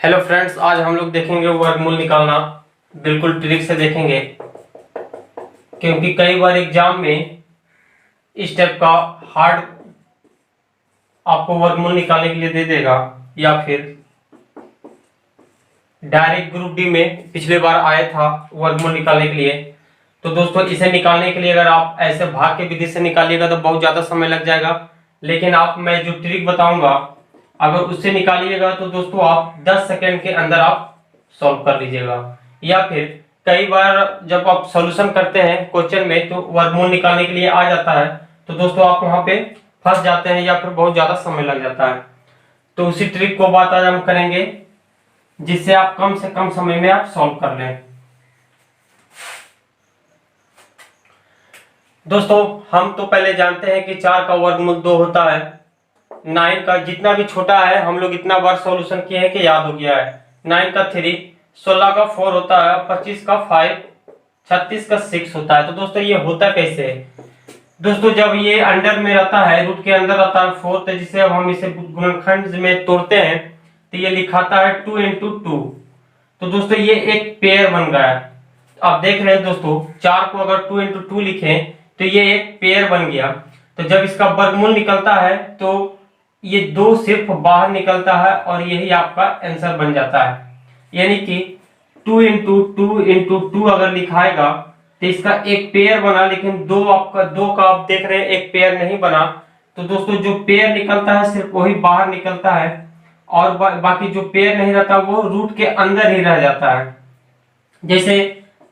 Hello friends, आज हम लोग देखेंगे वर्गमूल निकालना। बिल्कुल ट्रिक से देखेंगे, क्योंकि कई बार एग्जाम में इस टाइप का हार्ड आपको वर्गमूल निकालने के लिए दे देगा, या फिर डायरेक्ट ग्रुप डी में पिछले बार आया था वर्गमूल निकालने के लिए। तो दोस्तों, इसे निकालने के लिए अगर आप ऐसे भाग के विधि से निकालिएगा तो बहुत ज्यादा समय लग जाएगा, लेकिन आप मैं जो ट्रिक बताऊंगा अगर उससे निकालिएगा तो दोस्तों आप 10 सेकंड के अंदर आप सॉल्व कर लीजिएगा। या फिर कई बार जब आप सॉल्यूशन करते हैं क्वेश्चन में तो वर्गमूल निकालने के लिए आ जाता है, तो दोस्तों आप वहां पे फंस जाते हैं या फिर बहुत ज्यादा समय लग जाता है। तो उसी ट्रिक को बात आज हम करेंगे, जिससे आप कम से कम समय में आप सॉल्व कर लें। दोस्तों, हम तो पहले जानते हैं कि 4 का वर्गमूल 2 होता है। 9 का जितना भी छोटा है हम लोग इतना बार सॉल्यूशन किए हैं कि याद हो गया है। 9 का 3, 16 का 4 होता है, 25 का 5, 36 का 6 होता है। तो दोस्तों ये होता कैसे है? दोस्तों, जब ये अंडर में रहता है, रूट के अंदर रहता है 4, तो जिसे अब हम इसे गुणनखंड में तोड़ते हैं तो ये लिखाता है 2 into 2। तो दोस्तों ये एक पेयर बन गया है। आप देख रहे हैं दोस्तों, 4 को अगर 2 into 2 लिखें तो ये एक पेयर बन गया। तो जब इसका वर्गमूल निकलता है तो ये 2 सिर्फ बाहर निकलता है और यही आपका आंसर बन जाता है। यानी कि 2 into 2 into 2 अगर लिखाएगा तो इसका एक पेयर बना, लेकिन 2 का आप देख रहे हैं एक पेयर नहीं बना। तो दोस्तों जो पेयर निकलता है सिर्फ वही बाहर निकलता है, और बाकी जो पेयर नहीं रहता वो रूट के अंदर ही रह जाता है। जैसे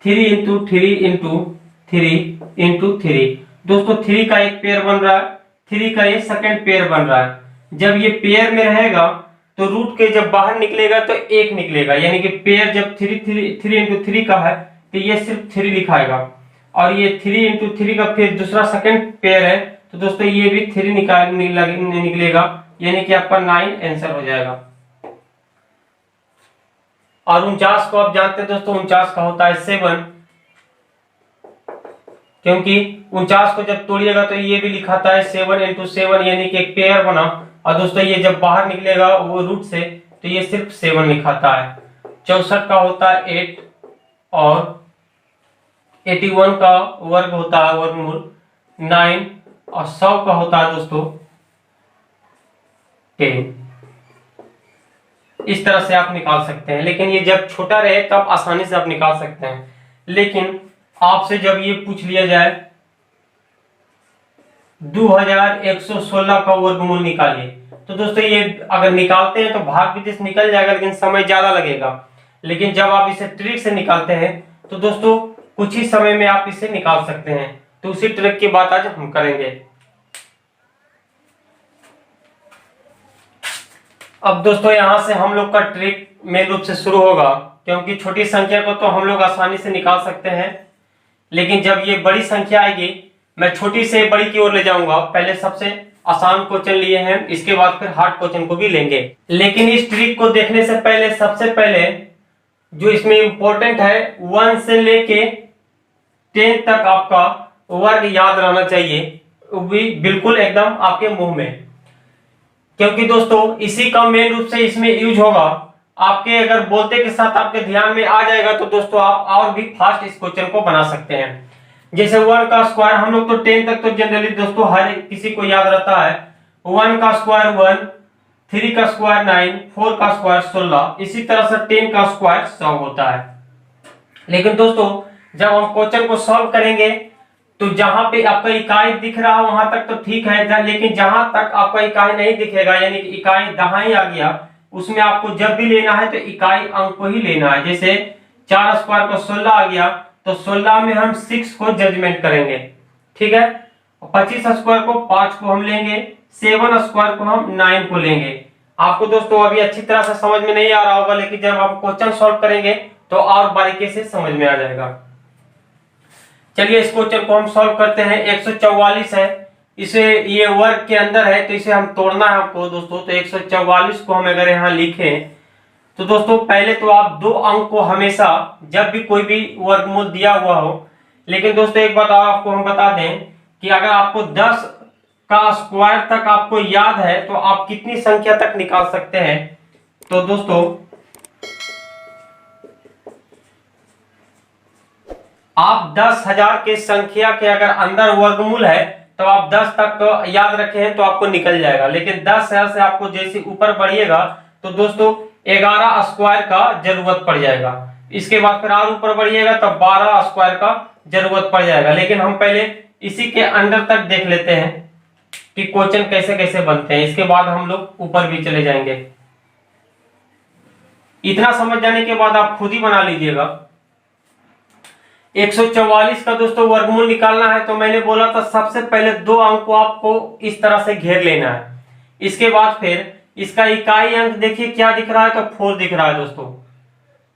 3 into 3 into 3 into 3। दोस्तों 3 का एक पेयर बन रहा है, 3 का ये सेकंड पेयर बन रहा है। जब ये पेयर में रहेगा तो रूट के जब बाहर निकलेगा तो 1 निकलेगा, यानी कि पेयर जब 3 into 3 का है तो ये सिर्फ 3 लिखाएगा, और ये 3 into 3 का फिर दूसरा सेकंड पेयर है तो दोस्तों ये भी 3 निकलेगा, यानी कि आपका 9 आंसर हो जाएगा। और 49 को आप जानते हैं दोस्तों, 49 का होता है 7, क्योंकि 49 को जब तोड़िएगा तो ये भी लिखाता है 7 into 7, यानी कि एक पेयर बना। और दोस्तों ये जब बाहर निकलेगा वो रूट से तो ये सिर्फ 7 लिखाता है। 64 का होता है 8, और 81 का वर्ग होता है वर्गमूल 9, और 100 का होता है दोस्तों 10। इस तरह से आप निकाल सकते हैं, लेकिन ये जब छोटा रहे तब आसानी से आप निकाल सकते हैं। लेकिन आपसे जब ये पूछ लिया जाए 2116 का वर्गमूल निकालिए, तो दोस्तों ये अगर निकालते हैं तो भाग विधि से निकल जाएगा, लेकिन समय ज्यादा लगेगा। लेकिन जब आप इसे ट्रिक से निकालते हैं तो दोस्तों कुछ ही समय में आप इसे निकाल सकते हैं। तो उसी ट्रिक की बात आज हम करेंगे। अब दोस्तों यहां से हम लोग का ट्रिक मेन रूप से शुरू होगा, क्योंकि छोटी संख्या को तो हम लोग आसानी से निकाल सकते हैं, लेकिन जब ये बड़ी संख्या आएगी मैं छोटी से बड़ी की ओर ले जाऊंगा। पहले सबसे आसान क्वेश्चन लिए हैं, इसके बाद फिर हार्ड क्वेश्चन को भी लेंगे। लेकिन इस ट्रिक को देखने से पहले सबसे पहले जो इसमें इंपॉर्टेंट है 1 से लेके 10 तक आपका वर्ग याद रहना चाहिए, वो भी बिल्कुल एकदम आपके मुंह में, क्योंकि दोस्तों इसी का मेन रूप से इसमें यूज होगा। आपके अगर बोलते के साथ आपके ध्यान में आ जाएगा तो दोस्तों आप और भी फास्ट इस क्वेश्चन को बना सकते हैं। जैसे 1 का स्क्वायर हम लोग तो 10 तक तो जनरली दोस्तों हर किसी को याद रहता है। 1 का स्क्वायर 1, 3 का स्क्वायर 9, 4 का स्क्वायर 16, इसी तरह से 10 का स्क्वायर 100 होता है। लेकिन दोस्तों जब हम क्वेश्चन को सॉल्व करेंगे तो जहां पे आपका इकाई दिख रहा है वहां तक तो ठीक है, लेकिन जहां तक आपका इकाई नहीं दिखेगा, यानी कि इकाई दहाई आ गया, उसमें आपको जब भी लेना है तो इकाई अंक को ही लेना है। जैसे 4 स्क्वायर को 16 आ गया तो 16 में हम 6 को जजमेंट करेंगे, ठीक है। 25 स्क्वायर को 5 को हम लेंगे, 7 स्क्वायर को हम 9 को लेंगे। आपको दोस्तों अभी अच्छी तरह से समझ में नहीं आ रहा होगा, लेकिन जब आप क्वेश्चन सॉल्व करेंगे तो और बारीकी से समझ में आ जाएगा। चलिए इस क्वेश्चन को हम सॉल्व करते हैं। 144 है, इसे ये वर्ग के अंदर है तो इसे हम तोड़ना है आपको दोस्तों। तो 144 को हम अगर यहाँ लिखें तो दोस्तों पहले तो आप 2 अंक को हमेशा जब भी कोई भी वर्गमूल दिया हुआ हो, लेकिन दोस्तों एक बात आपको हम बता दें कि अगर आपको 10 का स्क्वायर तक आपको याद है तो आप कितनी संख्या तक निकाल सकते हैं। तो दोस्तों आप 10,000 के संख्या के अगर अंदर वर्गमूल है तो आप 10 तक याद रखे हैं तो आपको निकल जाएगा, लेकिन 10,000 से आपको जैसे ऊपर बढ़िएगा तो दोस्तों 11 स्क्वायर का जरूरत पड़ जाएगा। इसके बाद फिर और ऊपर बढ़िएगा तो 12 स्क्वायर का जरूरत पड़ जाएगा। लेकिन हम पहले इसी के अंदर तक देख लेते हैं कि क्वेश्चन कैसे कैसे बनते हैं, इसके बाद हम लोग ऊपर भी चले जाएंगे। इतना समझ जाने के बाद आप खुद ही बना लीजिएगा। 144 का दोस्तों वर्गमूल निकालना है तो मैंने बोला था सबसे पहले 2 अंक को आपको इस तरह से घेर लेना है। इसके बाद फिर इसका इकाई अंक देखिए क्या दिख रहा है, तो 4 दिख रहा है दोस्तों।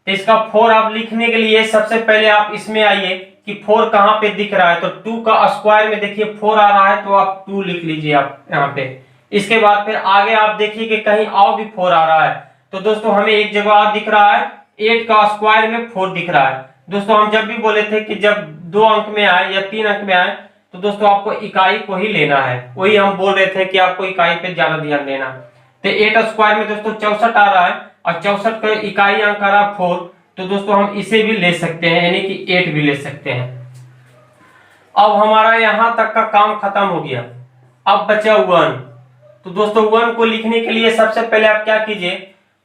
तो इसका 4 आप लिखने के लिए सबसे पहले आप इसमें आइए कि 4 कहां पे दिख रहा है, तो 2 का स्क्वायर में देखिए 4 आ रहा है तो आप 2 लिख लीजिए आप यहाँ पे। इसके बाद फिर आगे आप देखिए कि कहीं और भी 4 आ रहा है, तो दोस्तों हमें एक जगह और दिख रहा है 8 का स्क्वायर में 4 दिख रहा है। दोस्तों हम जब भी बोले थे कि जब 2 अंक में आए या 3 अंक में आए तो दोस्तों आपको इकाई को ही लेना है, वही हम बोल रहे थे कि आपको इकाई पे ज्यादा ध्यान देना। तो 8 स्क्वायर में दोस्तों 64 आ रहा है और 64 का इकाई अंक आ रहा है 4, तो दोस्तों हम इसे भी ले सकते हैं यानी कि 8 भी ले सकते हैं। अब हमारा यहां तक का काम खत्म हो गया। अब बचा 1, तो दोस्तों 1 को लिखने के लिए सबसे पहले आप क्या कीजिए,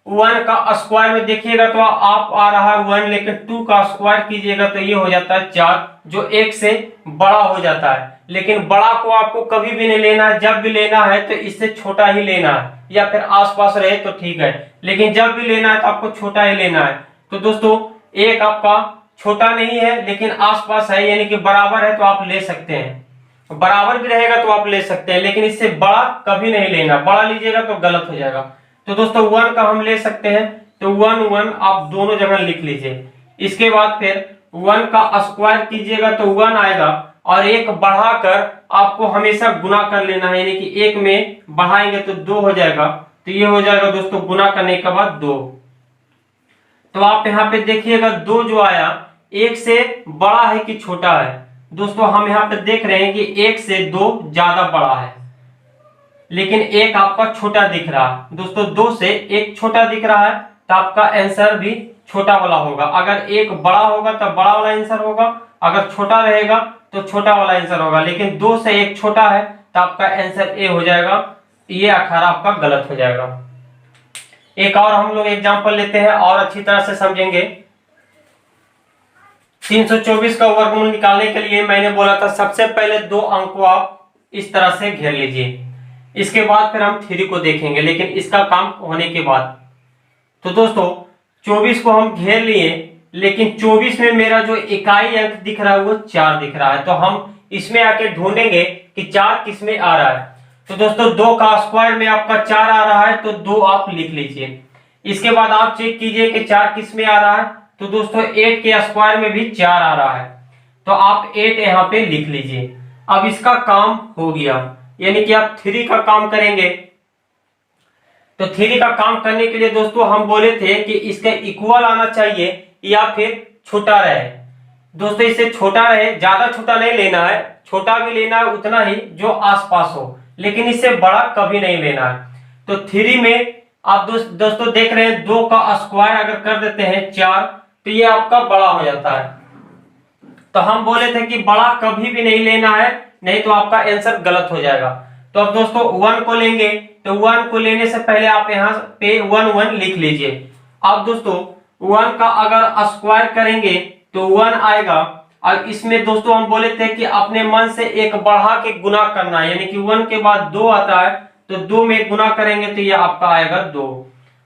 1 का स्क्वायर में देखिएगा तो आप आ रहा है 1, लेकिन 2 का स्क्वायर कीजिएगा तो ये हो जाता है 4, जो 1 से बड़ा हो जाता है। लेकिन बड़ा को आपको कभी भी नहीं लेना है, जब भी लेना है तो इससे छोटा ही लेना है, या फिर आसपास रहे तो ठीक है, लेकिन जब भी लेना है तो आपको छोटा ही लेना है। तो दोस्तों 1 आपका छोटा नहीं है लेकिन आसपास है यानी कि बराबर है तो आप ले सकते हैं, बराबर भी रहेगा तो आप ले सकते हैं, लेकिन इससे बड़ा कभी नहीं लेना, बड़ा लीजिएगा तो गलत हो जाएगा। तो दोस्तों 1 का हम ले सकते हैं, तो 1 1 आप दोनों जगह लिख लीजिए। इसके बाद फिर 1 का स्क्वायर कीजिएगा तो 1 आएगा, और 1 बढ़ाकर आपको हमेशा गुना कर लेना है, यानी कि 1 में बढ़ाएंगे तो 2 हो जाएगा, तो ये हो जाएगा दोस्तों गुना करने के बाद 2। तो आप यहाँ पे देखिएगा 2 जो आया 1 से बड़ा है कि छोटा है। दोस्तों हम यहाँ पे देख रहे हैं कि 1 से 2 ज्यादा बड़ा है, लेकिन 1 आपका छोटा दिख रहा है। दोस्तों 2 से 1 छोटा दिख रहा है तो आपका आंसर भी छोटा वाला होगा। अगर 1 बड़ा होगा तो बड़ा वाला आंसर होगा, अगर छोटा रहेगा तो छोटा वाला आंसर होगा, लेकिन 2 से 1 छोटा है तो आपका आंसर ए हो जाएगा। ये 18 आपका गलत हो जाएगा। एक और हम लोग एग्जांपल लेते हैं और अच्छी तरह से समझेंगे। 324 का वर्गमूल निकालने के लिए मैंने बोला था सबसे पहले 2 अंक को आप इस तरह से घेर लीजिए, इसके बाद फिर हम 3 को देखेंगे, लेकिन इसका काम होने के बाद। तो दोस्तों 24 को हम घेर लिए, लेकिन 24 में मेरा जो इकाई अंक दिख रहा है वो 4 दिख रहा है, तो हम इसमें आके ढूंढेंगे कि 4 किस में आ रहा है। तो दोस्तों 2 का स्क्वायर में आपका 4 आ रहा है तो 2 आप लिख लीजिए। इसके बाद आप चेक कीजिए कि 4 किस में आ रहा है, तो दोस्तों 8 के स्क्वायर में भी 4 आ रहा है, तो आप 8 यहाँ पे लिख लीजिए। अब इसका काम हो गया, यानी कि आप 3 का काम करेंगे। तो 3 का काम करने के लिए दोस्तों हम बोले थे कि इसका इक्वल आना चाहिए या फिर छोटा रहे। दोस्तों इससे छोटा रहे, ज्यादा छोटा नहीं लेना है, छोटा भी लेना है उतना ही जो आसपास हो, लेकिन इससे बड़ा कभी नहीं लेना है। तो 3 में आप दोस्तों देख रहे हैं 2 का स्क्वायर अगर कर देते हैं 4, तो ये आपका बड़ा हो जाता है। तो हम बोले थे कि बड़ा कभी भी नहीं लेना है, नहीं तो आपका आंसर गलत हो जाएगा। तो अब दोस्तों 1 को लेंगे, तो 1 को लेने से पहले आप यहाँ पे 1 1 लिख लीजिए। अब दोस्तों 1 का अगर स्क्वायर करेंगे तो 1 आएगा, और इसमें दोस्तों हम बोले थे कि अपने मन से 1 बढ़ा के गुना करना है, यानी कि 1 के बाद 2 आता है तो 2 में गुना करेंगे तो ये आपका आएगा 2।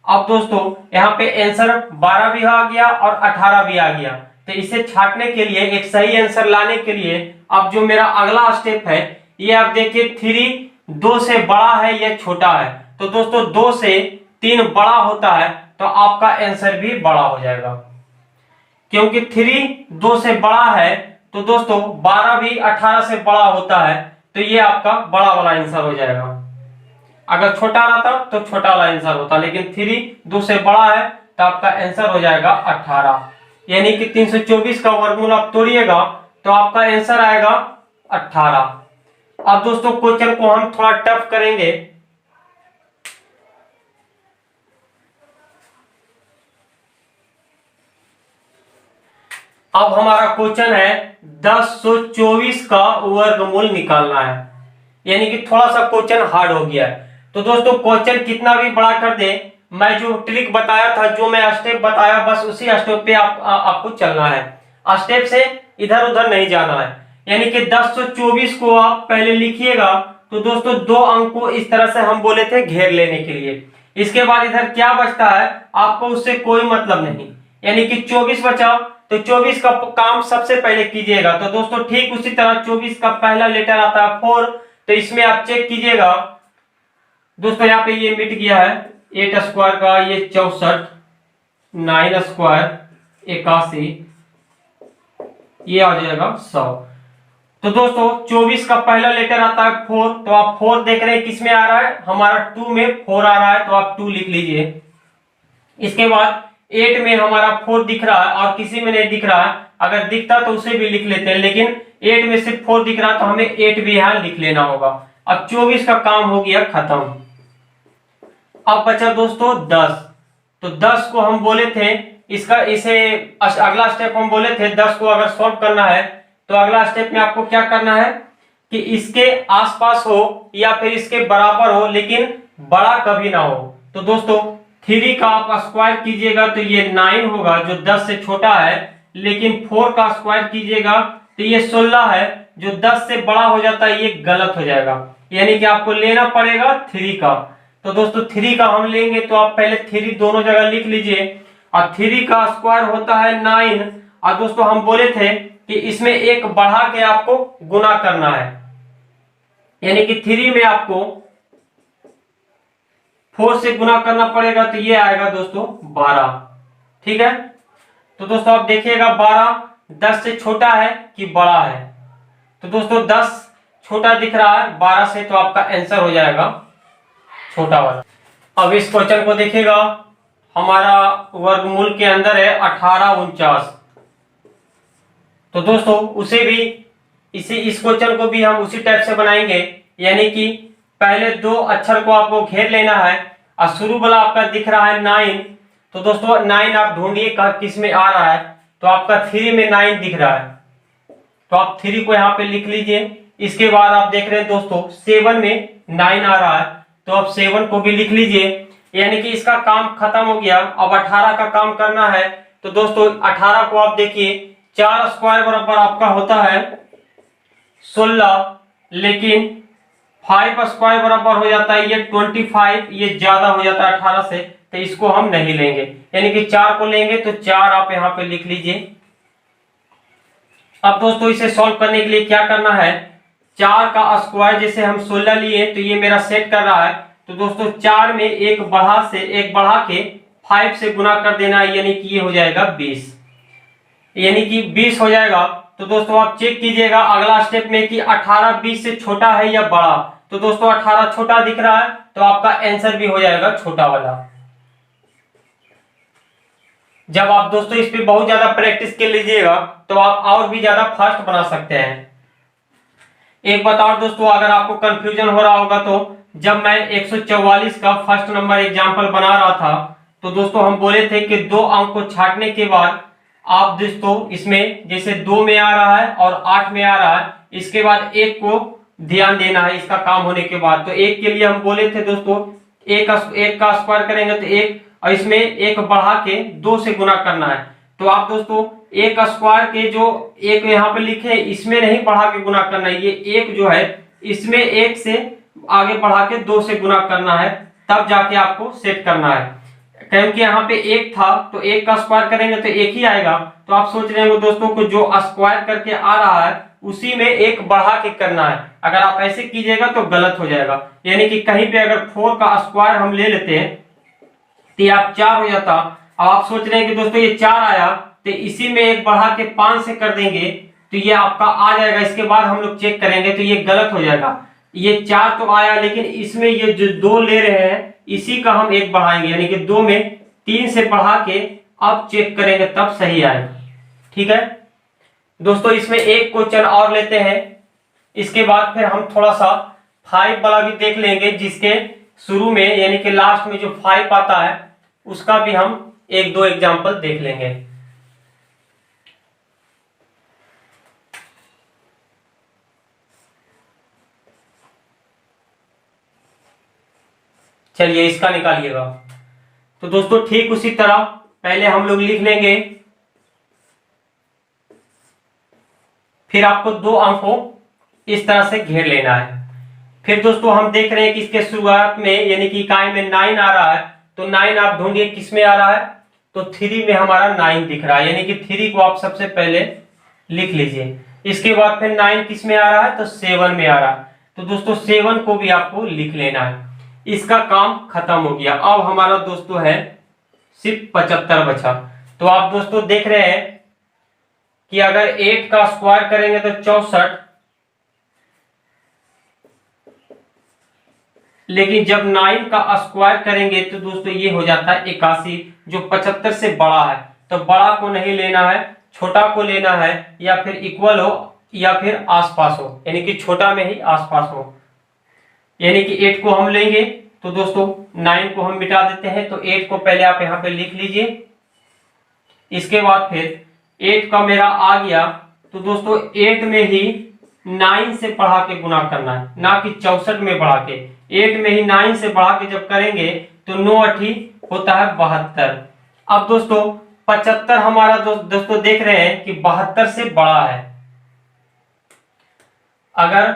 अब दोस्तों यहाँ पे आंसर 12 भी आ गया और 18 भी आ गया। तो इसे छांटने के लिए, एक सही आंसर लाने के लिए अब जो मेरा अगला स्टेप है, ये आप देखिए 3 2 से बड़ा है या छोटा है। तो दोस्तों 2 से 3 बड़ा होता है तो आपका आंसर भी बड़ा हो जाएगा, क्योंकि 3 2 से बड़ा है तो दोस्तों 12 भी 18 से बड़ा होता है, तो ये आपका बड़ा वाला आंसर हो जाएगा। अगर छोटा रहता तो छोटा वाला आंसर होता, लेकिन 3 2 से बड़ा है तो आपका आंसर हो जाएगा 18। यानी कि 324 का वर्गमूल आप तोड़िएगा तो आपका आंसर आएगा 18। अब दोस्तों क्वेश्चन को हम थोड़ा टफ करेंगे। अब हमारा क्वेश्चन है 1024 का वर्गमूल निकालना है, यानी कि थोड़ा सा क्वेश्चन हार्ड हो गया है। तो दोस्तों क्वेश्चन कितना भी बड़ा कर दे, मैं जो ट्रिक बताया था, जो मैं स्टेप बताया, बस उसी स्टेप पे आपको चलना है, स्टेप से इधर उधर नहीं जाना है। यानी कि 1024 को आप पहले लिखिएगा। तो दोस्तों 2 अंक को इस तरह से हम बोले थे घेर लेने के लिए। इसके बाद इधर क्या बचता है आपको उससे कोई मतलब नहीं, यानी कि 24 बचा, तो 24 का काम सबसे पहले कीजिएगा। तो दोस्तों ठीक उसी तरह 24 का पहला लेटर आता है 4, तो इसमें आप चेक कीजिएगा दोस्तों, यहाँ पे ये मिट गया है 8 स्क्वायर का ये 64, 9 स्क्वायर 81, ये आ जाएगा 100। तो दोस्तों 24 का पहला लेटर आता है 4, तो आप 4 देख रहे हैं किस में आ रहा है, हमारा 2 में 4 आ रहा है, तो आप 2 लिख लीजिए। इसके बाद 8 में हमारा 4 दिख रहा है और किसी में नहीं दिख रहा है, अगर दिखता तो उसे भी लिख लेते हैं, लेकिन 8 में सिर्फ 4 दिख रहा है तो हमें 8 भी यहां लिख लेना होगा। अब 24 का काम हो गया खत्म। अब बचा दोस्तों 10, तो 10 को हम बोले थे इसे अगला स्टेप हम बोले थे 10 को अगर सॉल्व करना है तो अगला स्टेप में आपको क्या करना है कि इसके आसपास हो या फिर इसके बराबर हो, लेकिन बड़ा कभी ना हो। तो दोस्तों 3 का आप स्क्वायर कीजिएगा तो ये 9 होगा जो 10 से छोटा है, लेकिन 4 का स्क्वायर कीजिएगा तो ये 16 है जो 10 से बड़ा हो जाता है, ये गलत हो जाएगा, यानी कि आपको लेना पड़ेगा 3 का। तो दोस्तों 3 का हम लेंगे तो आप पहले 3 दोनों जगह लिख लीजिए, और 3 का स्क्वायर होता है 9। और दोस्तों हम बोले थे कि इसमें एक बढ़ा के आपको गुना करना है, यानी कि 3 में आपको 4 से गुना करना पड़ेगा, तो ये आएगा दोस्तों 12। ठीक है, तो दोस्तों आप देखिएगा 12 10 से छोटा है कि बड़ा है, तो दोस्तों 10 छोटा दिख रहा है 12 से, तो आपका आंसर हो जाएगा छोटा वाला। अब इस क्वेश्चन को देखिएगा, हमारा वर्गमूल के अंदर है 1849। तो दोस्तों उसे भी इस क्वेश्चन को भी हम उसी टाइप से बनाएंगे, यानी कि पहले 2 अक्षर को आपको घेर लेना है, और शुरू वाला आपका दिख रहा है 9। तो दोस्तों 9 आप ढूंढिए किस में आ रहा है, तो आपका 3 में 9 दिख रहा है, तो आप 3 को यहाँ पे लिख लीजिए। इसके बाद आप देख रहे हैं दोस्तों 7 में 9 आ रहा है, तो आप 7 को भी लिख लीजिए, यानी कि इसका काम खत्म हो गया। अब 18 का काम करना है, तो दोस्तों 18 को आप देखिए 4 स्क्वायर बराबर आपका होता है 16, लेकिन 5 स्क्वायर बराबर हो जाता है ये 25, ये ज्यादा हो जाता है 18 से, तो इसको हम नहीं लेंगे, यानी कि 4 को लेंगे, तो 4 आप यहाँ पे लिख लीजिए। अब दोस्तों इसे सॉल्व करने के लिए क्या करना है, 4 का स्क्वायर जैसे हम 16 लिए, तो ये मेरा सेट कर रहा है, तो दोस्तों 4 में एक बढ़ा के 5 से गुना कर देना है, यानी कि ये हो जाएगा 20, यानी कि 20 हो जाएगा। तो दोस्तों आप चेक कीजिएगा अगला स्टेप में कि 18 20 से छोटा है या बड़ा, तो दोस्तों 18 छोटा दिख रहा है, तो आपका आंसर भी हो जाएगा छोटा वाला। जब आप दोस्तों इस पे बहुत ज्यादा प्रैक्टिस कर लीजिएगा तो आप और भी ज्यादा फास्ट बना सकते हैं। एक बात और दोस्तों, अगर आपको कंफ्यूजन हो रहा होगा, तो जब मैं 144 का फर्स्ट नंबर एग्जाम्पल बना रहा था, तो दोस्तों हम बोले थे कि 2 अंक को छांटने के बाद आप दोस्तों इसमें जैसे 2 में आ रहा है और 8 में आ रहा है, इसके बाद 1 को ध्यान देना है इसका काम होने के बाद। तो 1 के लिए हम बोले थे दोस्तों 1 का स्क्वायर करेंगे तो 1, और इसमें 1 बढ़ा के 2 से गुना करना है, तो आप दोस्तों 1 स्क्वायर के जो 1 यहाँ पे लिखे इसमें नहीं बढ़ा के गुना करना है, ये 1 जो है इसमें 1 से आगे बढ़ा के 2 से गुना करना है, तब जाके आपको सेट करना है। क्योंकि यहाँ पे 1 था तो 1 का स्क्वायर करेंगे तो 1 ही आएगा, तो आप सोच रहे हो दोस्तों को जो स्क्वायर करके आ रहा है उसी में 1 बढ़ा के करना है। अगर आप ऐसे कीजिएगा तो गलत हो जाएगा, यानी कि कहीं पे अगर 4 का स्क्वायर हम ले लेते हैं तो आप 4 हो जाता। अब आप सोच रहे हैं कि दोस्तों ये 4 आया, तो इसी में 1 बढ़ा के 5 से कर देंगे तो ये आपका आ जाएगा। इसके बाद हम लोग चेक करेंगे तो ये गलत हो जाएगा, ये 4 तो आया, लेकिन इसमें ये जो 2 ले रहे हैं इसी का हम 1 बढ़ाएंगे, यानी कि 2 में 3 से बढ़ा के अब चेक करेंगे तब सही आएगा। ठीक है दोस्तों, इसमें एक क्वेश्चन और लेते हैं, इसके बाद फिर हम थोड़ा सा 5 वाला भी देख लेंगे, जिसके शुरू में यानी कि लास्ट में जो 5 आता है उसका भी हम 1-2 एग्जाम्पल देख लेंगे। चलिए इसका निकालिएगा। तो दोस्तों ठीक उसी तरह पहले हम लोग लिख लेंगे, फिर आपको दो अंक को इस तरह से घेर लेना है। फिर दोस्तों हम देख रहे हैं कि इसके शुरुआत में यानी कि इकाई में 9 आ रहा है, तो 9 आप ढूंढिए किस में आ रहा है, तो 3 में हमारा 9 दिख रहा है, यानी कि 3 को आप सबसे पहले लिख लीजिए। इसके बाद फिर 9 किस में आ रहा है, तो 7 में आ रहा है, तो दोस्तों 7 को भी आपको लिख लेना है। इसका काम खत्म हो गया। अब हमारा दोस्तों है सिर्फ 75 बचा। तो आप दोस्तों देख रहे हैं कि अगर 8 का स्क्वायर करेंगे तो 64, लेकिन जब 9 का स्क्वायर करेंगे तो दोस्तों ये हो जाता है 81, जो 75 से बड़ा है। तो बड़ा को नहीं लेना है, छोटा को लेना है, या फिर इक्वल हो या फिर आसपास हो, यानी कि छोटा में ही आसपास हो। यानी कि 8 को हम लेंगे तो दोस्तों 9 को हम मिटा देते हैं, तो 8 को पहले आप यहाँ पे लिख लीजिए। इसके बाद फिर 8 का मेरा आ गया, तो दोस्तों 8 में ही 9 से बढ़ा के गुना करना है, ना कि 64 में बढ़ा के। 8 में ही 9 से बढ़ा के जब करेंगे तो 9 8 होता है 72। अब दोस्तों 75 हमारा दोस्तों देख रहे हैं कि 72 से बड़ा है। अगर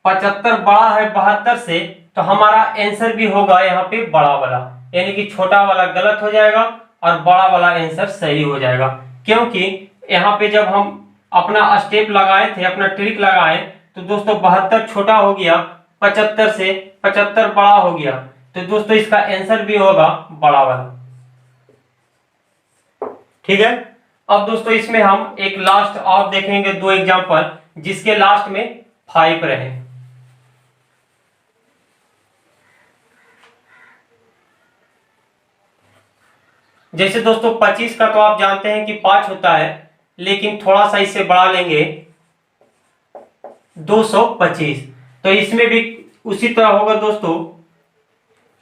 75 बड़ा है 72 से, तो हमारा आंसर भी होगा यहाँ पे बड़ा वाला, यानी कि छोटा वाला गलत हो जाएगा और बड़ा वाला आंसर सही हो जाएगा। क्योंकि यहाँ पे जब हम अपना स्टेप लगाए थे, अपना ट्रिक लगाए, तो दोस्तों 72 छोटा हो गया 75 से, 75 बड़ा हो गया, तो दोस्तों इसका आंसर भी होगा बड़ा वाला। ठीक है। अब दोस्तों इसमें हम एक लास्ट और देखेंगे, दो एग्जांपल जिसके लास्ट में 5 रहे। जैसे दोस्तों 25 का तो आप जानते हैं कि 5 होता है, लेकिन थोड़ा सा इससे बढ़ा लेंगे 225, तो इसमें भी उसी तरह होगा दोस्तों।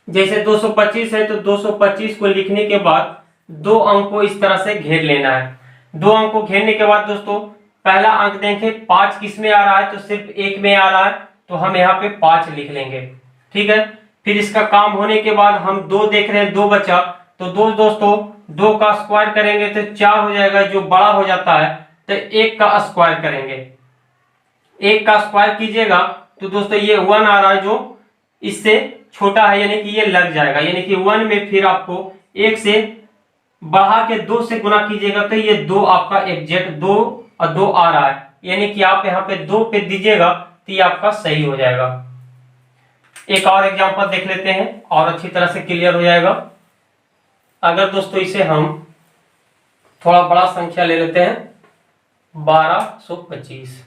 जैसे 225 है तो 225 को लिखने के बाद दो अंक को इस तरह से घेर लेना है। दो अंक को घेरने के बाद दोस्तों पहला अंक देखें 5 किस में आ रहा है, तो सिर्फ 1 में आ रहा है, तो हम यहाँ पे 5 लिख लेंगे। ठीक है। फिर इसका काम होने के बाद हम 2 देख रहे हैं, 2 बचा, तो दोस्तों 2 का स्क्वायर करेंगे तो 4 हो जाएगा, जो बड़ा हो जाता है। तो 1 का स्क्वायर करेंगे, 1 का स्क्वायर कीजिएगा तो दोस्तों ये 1 आ रहा है, जो इससे छोटा है, यानी कि ये लग जाएगा। यानी कि 1 में फिर आपको 1 से बढ़ा के 2 से गुना कीजिएगा, तो ये 2 आपका एग्जैक्ट 2 और 2 आ रहा है, यानी कि आप यहाँ पे 2 पे दीजिएगा तो ये आपका सही हो जाएगा। एक और एग्जांपल देख लेते हैं और अच्छी तरह से क्लियर हो जाएगा। अगर दोस्तों इसे हम थोड़ा बड़ा संख्या ले लेते हैं, 1225।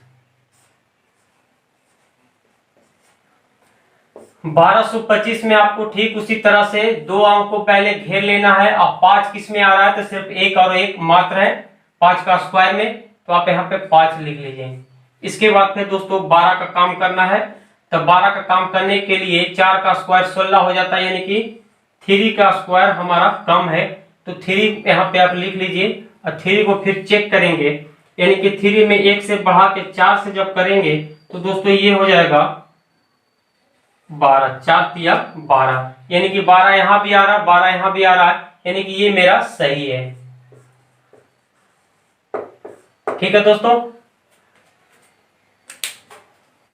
1225 में आपको ठीक उसी तरह से दो अंक को पहले घेर लेना है। अब 5 किस में आ रहा है, तो सिर्फ 1 और 1 मात्र है 5 का स्क्वायर में, तो आप यहाँ पे 5 लिख लीजिए। इसके बाद फिर दोस्तों 12 का काम करना है। तो 12 का काम करने के लिए 4 का स्क्वायर 16 हो जाता है, यानी कि 3 का स्क्वायर हमारा कम है, तो 3 यहाँ पे आप लिख लीजिए। और 3 को फिर चेक करेंगे, यानी कि 3 में 1 से बढ़ा के 4 से जब करेंगे तो दोस्तों ये हो जाएगा 12, 4 तिया 12, यानी कि 12 यहाँ भी आ रहा है, 12 यहाँ भी आ रहा है, यानी कि ये मेरा सही है। ठीक है दोस्तों।